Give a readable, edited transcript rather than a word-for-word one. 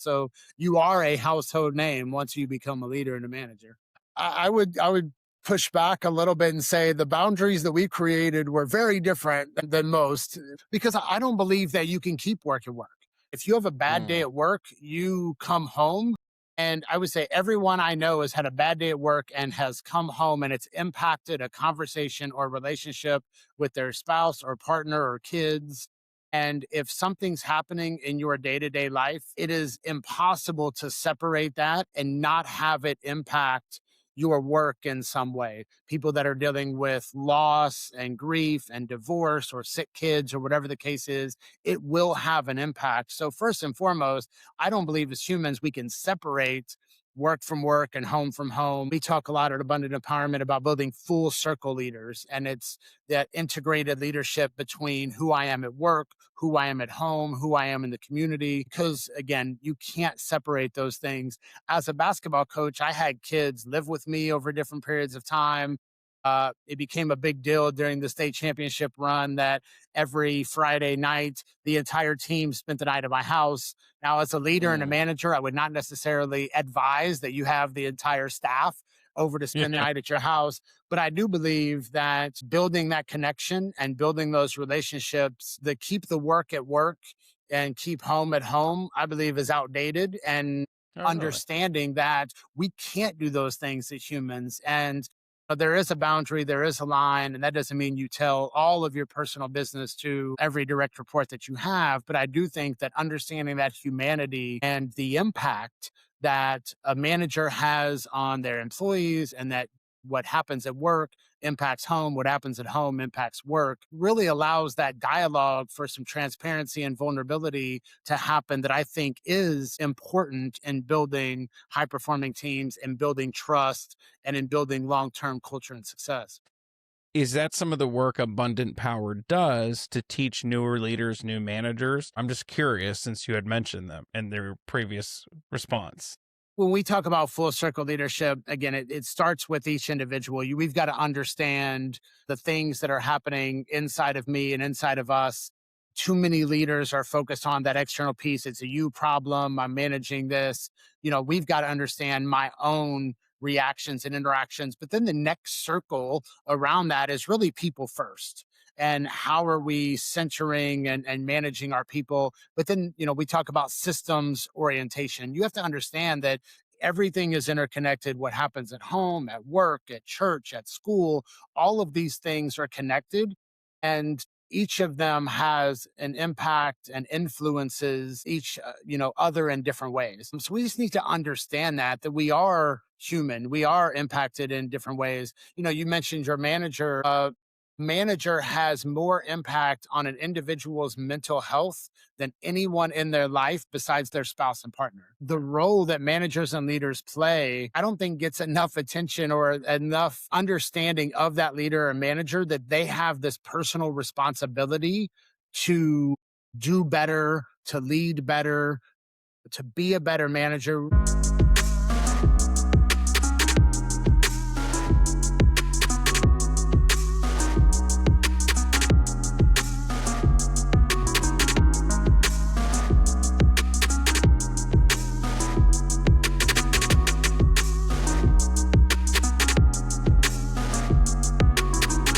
So you are a household name once you become a leader and a manager. I would push back a little bit and say the boundaries that we created were very different than most because I don't believe that you can keep work at work. If you have a bad day Mm, at work, you come home. And I would say everyone I know has had a bad day at work and has come home and it's impacted a conversation or relationship with their spouse or partner or kids. And if something's happening in your day to day life, it is impossible to separate that and not have it impact your work in some way. People that are dealing with loss and grief and divorce or sick kids or whatever the case is, it will have an impact. So, first and foremost, I don't believe as humans we can separate work from work and home from home. We talk a lot at Abundant Empowerment about building full circle leaders, and it's that integrated leadership between who I am at work, who I am at home, who I am in the community. Because again, you can't separate those things. As a basketball coach, I had kids live with me over different periods of time. It became a big deal during the state championship run that every Friday night, the entire team spent the night at my house. Now, as a leader and a mm. manager, I would not necessarily advise that you have the entire staff over to spend the Yeah. night at your house. But I do believe that building that connection and building those relationships that keep the work at work and keep home at home, I believe is outdated. And Oh, really? understanding that we can't do those things as humans. And there is a boundary, there is a line, and that doesn't mean you tell all of your personal business to every direct report that you have. But I do think that understanding that humanity and the impact that a manager has on their employees and that what happens at work impacts home, what happens at home impacts work, really allows that dialogue for some transparency and vulnerability to happen that I think is important in building high performing teams and building trust and in building long term culture and success. Is that some of the work Abundant Power does to teach newer leaders, new managers? I'm just curious since you had mentioned them in their previous response. When we talk about full circle leadership, again, it starts with each individual. We've got to understand the things that are happening inside of me and inside of us. Too many leaders are focused on that external piece. It's a you problem. I'm managing this. We've got to understand my own reactions and interactions. But then the next circle around that is really people first. And how are we centering and managing our people? But then, we talk about systems orientation. You have to understand that everything is interconnected. What happens at home, at work, at church, at school, all of these things are connected. And each of them has an impact and influences each, other in different ways. So we just need to understand that we are human. We are impacted in different ways. You mentioned your manager. Manager has more impact on an individual's mental health than anyone in their life besides their spouse and partner. The role that managers and leaders play, I don't think gets enough attention or enough understanding of that leader or manager that they have this personal responsibility to do better, to lead better, to be a better manager.